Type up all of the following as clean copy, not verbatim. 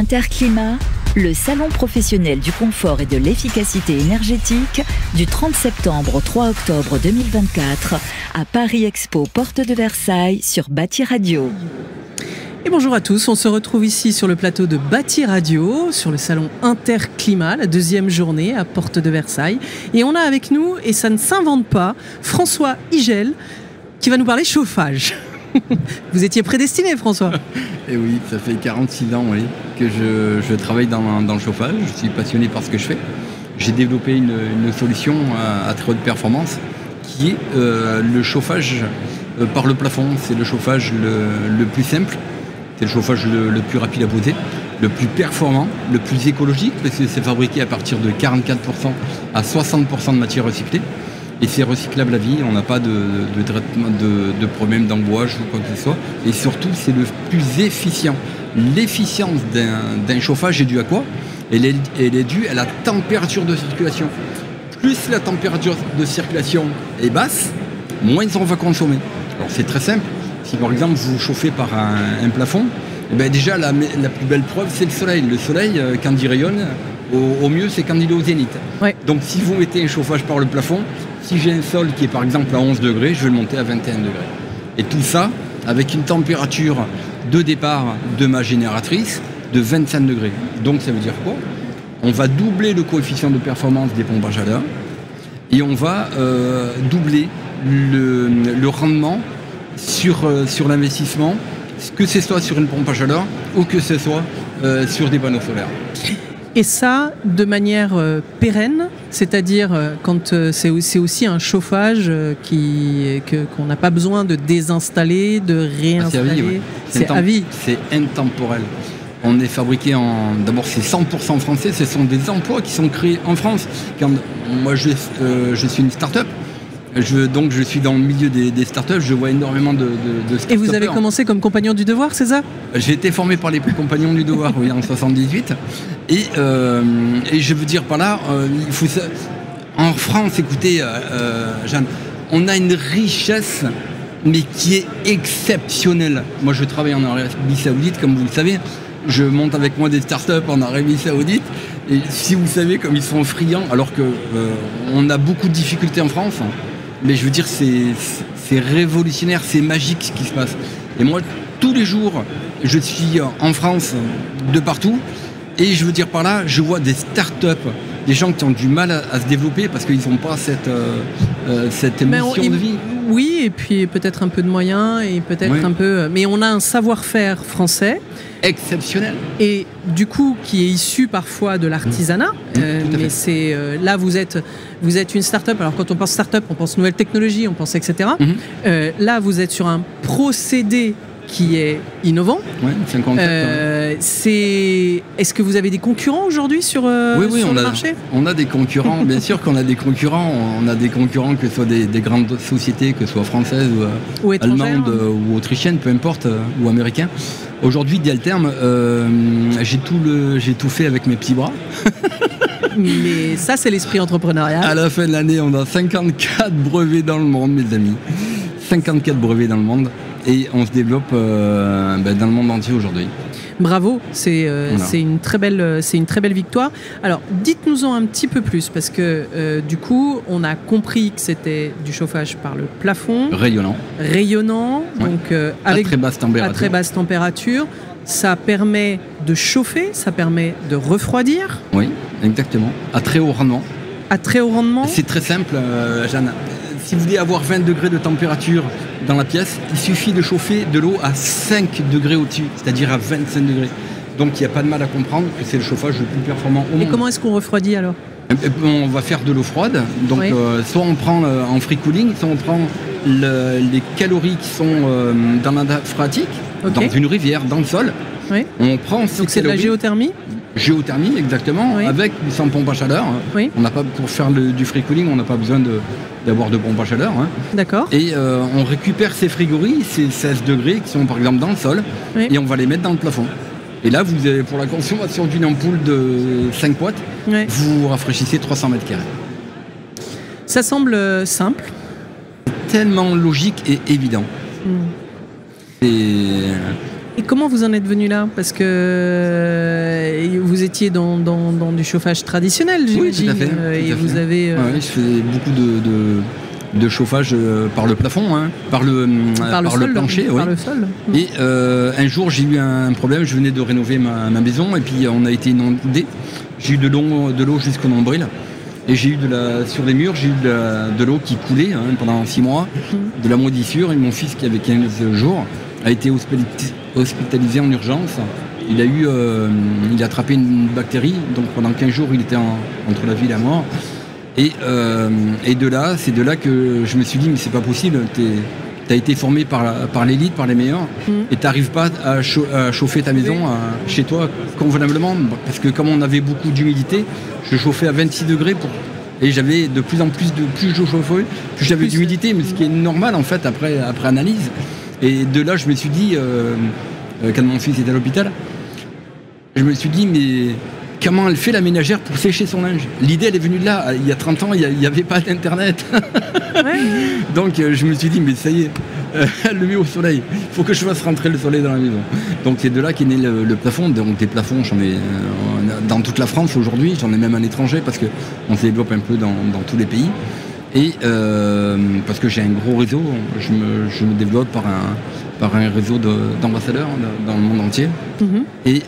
Interclimat, le salon professionnel du confort et de l'efficacité énergétique du 30 septembre au 3 octobre 2024 à Paris Expo, porte de Versailles, sur Bâti Radio. Et bonjour à tous, on se retrouve ici sur le plateau de Bâti Radio, sur le salon Interclimat, la deuxième journée à Porte de Versailles. Et on a avec nous, et ça ne s'invente pas, François Igel, qui va nous parler chauffage. Vous étiez prédestiné, François. Et oui, ça fait 46 ans que je travaille dans le chauffage. Je suis passionné par ce que je fais. J'ai développé une solution à très haute performance qui est le chauffage par le plafond. C'est le chauffage le plus simple, c'est le chauffage le plus rapide à poser, le plus performant, le plus écologique, parce que c'est fabriqué à partir de 44% à 60% de matière recyclée. Et c'est recyclable à vie, on n'a pas de traitement de problème d'embouage ou quoi que ce soit. Et surtout, c'est le plus efficient. L'efficience d'un chauffage est due à quoi ? Elle est due à la température de circulation. Plus la température de circulation est basse, moins on va consommer. Alors c'est très simple. Si par exemple vous chauffez par un plafond, eh bien déjà la plus belle preuve c'est le soleil. Le soleil, quand il rayonne, au mieux c'est quand il est au zénith. Ouais. Donc si vous mettez un chauffage par le plafond, si j'ai un sol qui est par exemple à 11 degrés, je vais le monter à 21 degrés. Et tout ça avec une température de départ de ma génératrice de 25 degrés. Donc ça veut dire quoi ? On va doubler le coefficient de performance des pompes à chaleur et on va doubler le rendement sur l'investissement, que ce soit sur une pompe à chaleur ou que ce soit sur des panneaux solaires. Et ça, de manière pérenne, c'est-à-dire quand c'est aussi un chauffage qu'on n'a pas besoin de désinstaller, de réinstaller. C'est à vie, oui. C'est à vie. C'est intemporel. On est fabriqué d'abord c'est 100% français, ce sont des emplois qui sont créés en France. Moi je suis une start-up. Donc je suis dans le milieu des startups, je vois énormément de startups. Et vous avez commencé comme compagnon du devoir, c'est ça ? J'ai été formé par les compagnons du devoir, oui, en 78. Et je veux dire par là, en France, écoutez, Jeanne, on a une richesse, mais qui est exceptionnelle. Moi, je travaille en Arabie Saoudite, comme vous le savez. Je monte avec moi des startups en Arabie Saoudite. Et si vous savez comme ils sont friands, alors qu'on a beaucoup de difficultés en France. Mais je veux dire, c'est révolutionnaire, c'est magique ce qui se passe. Et moi, tous les jours, je suis en France, de partout, et je veux dire par là, je vois des start-up, des gens qui ont du mal à se développer parce qu'ils n'ont pas cette mission de vie. Oui, et puis peut-être un peu de moyens, et peut-être un peu... Mais on a un savoir-faire français. Exceptionnel. Et du coup, qui est issu parfois de l'artisanat. Mais c'est là, vous êtes une start-up. Alors quand on pense start-up, on pense nouvelle technologie, on pense etc. Là, vous êtes sur un procédé qui est innovant. Oui, c'est un concept. Est-ce que vous avez des concurrents aujourd'hui sur le marché ? On a des concurrents, bien sûr qu'on a des concurrents. On a des concurrents, que ce soit des grandes sociétés, que ce soit françaises ou allemandes ou autrichiennes, peu importe, ou américains. Aujourd'hui, Delterme, j'ai tout fait avec mes petits bras. Mais ça, c'est l'esprit entrepreneurial. À la fin de l'année, on a 54 brevets dans le monde, mes amis. 54 brevets dans le monde. Et on se développe dans le monde entier aujourd'hui. Bravo, c'est une très belle victoire. Alors, dites-nous-en un petit peu plus, parce que du coup, on a compris que c'était du chauffage par le plafond. Rayonnant, donc avec à très basse température. Ça permet de chauffer, ça permet de refroidir. Oui, exactement. À très haut rendement. C'est très simple, Jeanne. Si vous voulez avoir 20 degrés de température dans la pièce, il suffit de chauffer de l'eau à 5 degrés au-dessus, c'est-à-dire à 25 degrés. Donc il n'y a pas de mal à comprendre que c'est le chauffage le plus performant au monde. Et comment est-ce qu'on refroidit alors ? On va faire de l'eau froide, donc soit on prend en free cooling, soit on prend les calories qui sont dans la nappe phréatique, dans une rivière, dans le sol. Oui. On prend ces donc c'est de la géothermie ? Géothermie, exactement, avec ou sans pompe à chaleur. Oui. On n'a pas, pour faire du free cooling, on n'a pas besoin d'avoir de pompe à chaleur. D'accord. Et on récupère ces frigories, ces 16 degrés qui sont par exemple dans le sol, et on va les mettre dans le plafond. Et là, vous avez, pour la consommation d'une ampoule de 5 watts, vous rafraîchissez 300 mètres carrés. Ça semble simple. Tellement logique et évident. Et comment vous en êtes venu là? Parce que vous étiez dans du chauffage traditionnel, j'imagine. Oui, tout à fait. Et vous avez... Ouais, je faisais beaucoup de chauffage par le plafond, hein, par le plancher. Par le sol. Et un jour, j'ai eu un problème. Je venais de rénover ma maison et puis on a été inondé. J'ai eu de l'eau jusqu'au nombril. Et j'ai eu sur les murs, j'ai eu de l'eau qui coulait pendant 6 mois, de la moisissure. Et mon fils, qui avait 15 jours, a été hospitalisé en urgence. Il a attrapé une bactérie. Donc pendant 15 jours, il était entre la vie et la mort. Et c'est de là que je me suis dit, mais c'est pas possible. Tu as été formé par l'élite, par les meilleurs, et tu n'arrives pas à chauffer ta maison chez toi convenablement. Parce que comme on avait beaucoup d'humidité, je chauffais à 26 degrés et j'avais de plus en plus plus je chauffais, plus j'avais d'humidité, mais ce qui est normal en fait après analyse. Et de là, je me suis dit, quand mon fils était à l'hôpital, je me suis dit, mais comment elle fait la ménagère pour sécher son linge? L'idée, elle est venue de là. Il y a 30 ans, il n'y avait pas d'internet. Donc je me suis dit, mais ça y est, elle le met au soleil. Il faut que je fasse rentrer le soleil dans la maison. Donc c'est de là qu'est né le plafond. Donc des plafonds, j'en ai dans toute la France aujourd'hui. J'en ai même à l'étranger parce qu'on se développe un peu dans tous les pays. Et parce que j'ai un gros réseau, je me développe par un réseau d'ambassadeurs dans le monde entier. Et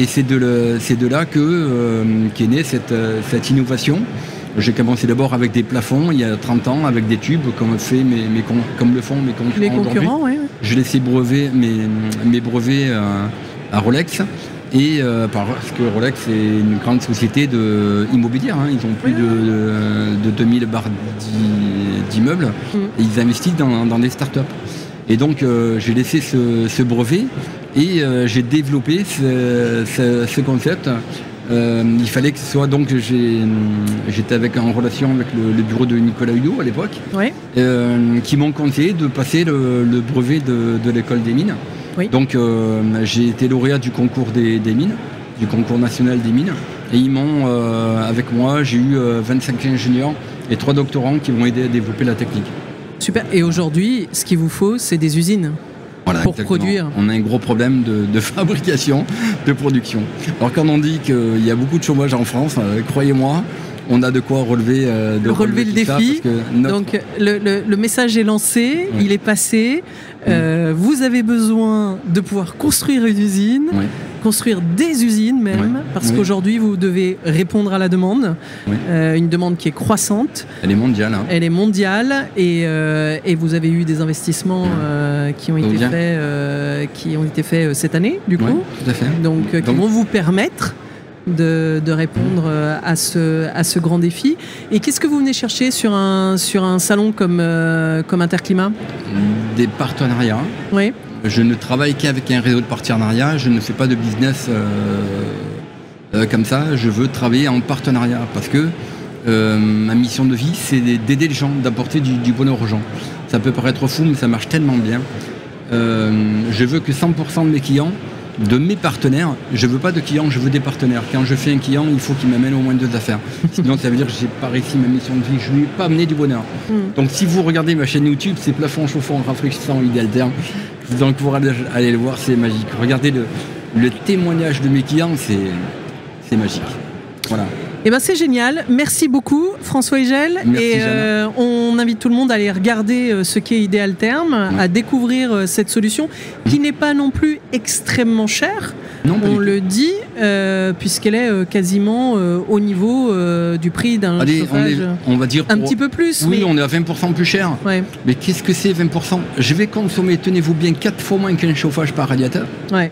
c'est de là qu'est née cette innovation. J'ai commencé d'abord avec des plafonds il y a 30 ans, avec des tubes, comme le font mes concurrents aujourd'hui. Ouais. Je laissais brevet mes brevets à Rolex. Et parce que Rolex est une grande société immobilière, ils ont plus de 2000 barres d'immeubles et ils investissent dans des startups. Et donc j'ai laissé ce brevet et j'ai développé ce concept. Il fallait que ce soit donc j'étais en relation avec le bureau de Nicolas Hulot à l'époque, qui m'ont conseillé de passer le brevet de l'école des mines. Oui. Donc j'ai été lauréat du concours des mines, du concours national des mines, et ils m'ont, avec moi, j'ai eu 25 ingénieurs et 3 doctorants qui m'ont aidé à développer la technique. Super. Et aujourd'hui, ce qu'il vous faut, c'est des usines. Voilà, pour exactement. Produire. On a un gros problème de fabrication, de production. Alors quand on dit qu'il y a beaucoup de chômage en France, croyez-moi, on a de quoi relever le défi. Donc le message est lancé, il est passé. Vous avez besoin de pouvoir construire une usine, construire des usines même, parce qu'aujourd'hui vous devez répondre à la demande, une demande qui est croissante. Elle est mondiale. Elle est mondiale et vous avez eu des investissements qui ont été faits cette année, du coup, tout à fait. Donc qui vont vous permettre de répondre à ce grand défi. Et qu'est-ce que vous venez chercher sur un salon comme Interclimat? Des partenariats. Oui. Je ne travaille qu'avec un réseau de partenariats. Je ne fais pas de business comme ça. Je veux travailler en partenariat parce que ma mission de vie, c'est d'aider les gens, d'apporter du bonheur aux gens. Ça peut paraître fou, mais ça marche tellement bien. Je veux que 100% de mes clients, de mes partenaires, je veux pas de clients, je veux des partenaires. Quand je fais un client, il faut qu'il m'amène au moins 2 affaires. Sinon, ça veut dire que j'ai pas réussi ma mission de vie, je lui ai pas amené du bonheur. Donc, si vous regardez ma chaîne YouTube, c'est plafond chauffant, rafraîchissant, Idealtherm. Je vous encourage à aller le voir, c'est magique. Regardez le témoignage de mes clients, c'est magique. Voilà. Eh ben c'est génial. Merci beaucoup François Higel. Merci, on invite tout le monde à aller regarder ce qu'est Idealtherm, à découvrir cette solution qui n'est pas non plus extrêmement chère. Non, on le dit, puisqu'elle est quasiment au niveau du prix d'un chauffage. On va dire un petit peu plus. Oui, on est à 20% plus cher. Ouais. Mais qu'est-ce que c'est 20%? Je vais consommer, tenez-vous bien, 4 fois moins qu'un chauffage par radiateur. Ouais.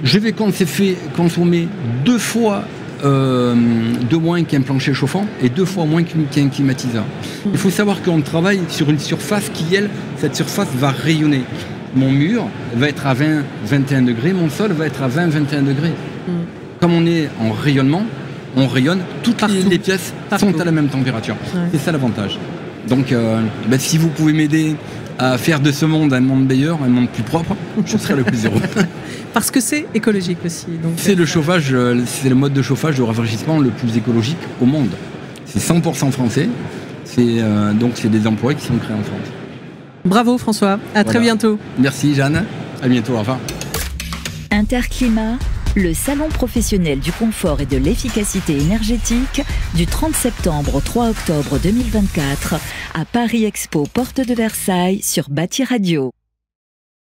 Je vais consommer 2 fois de moins qu'un plancher chauffant et 2 fois moins qu'un climatiseur. Il faut savoir qu'on travaille sur une surface qui, cette surface va rayonner. Mon mur va être à 20-21 degrés, mon sol va être à 20-21 degrés. Comme on est en rayonnement, on rayonne, toutes les pièces sont à la même température. Ouais. C'est ça l'avantage. Donc si vous pouvez m'aider à faire de ce monde un monde meilleur, un monde plus propre, je serai le plus heureux. Parce que c'est écologique aussi. C'est le chauffage, c'est le mode de chauffage de rafraîchissement le plus écologique au monde. C'est 100% français, donc c'est des emplois qui sont créés en France. Bravo François, à très bientôt. Merci Jeanne, à bientôt, au revoir. Interclimat, le salon professionnel du confort et de l'efficacité énergétique du 30 septembre au 3 octobre 2024 à Paris Expo, porte de Versailles sur Bâti Radio.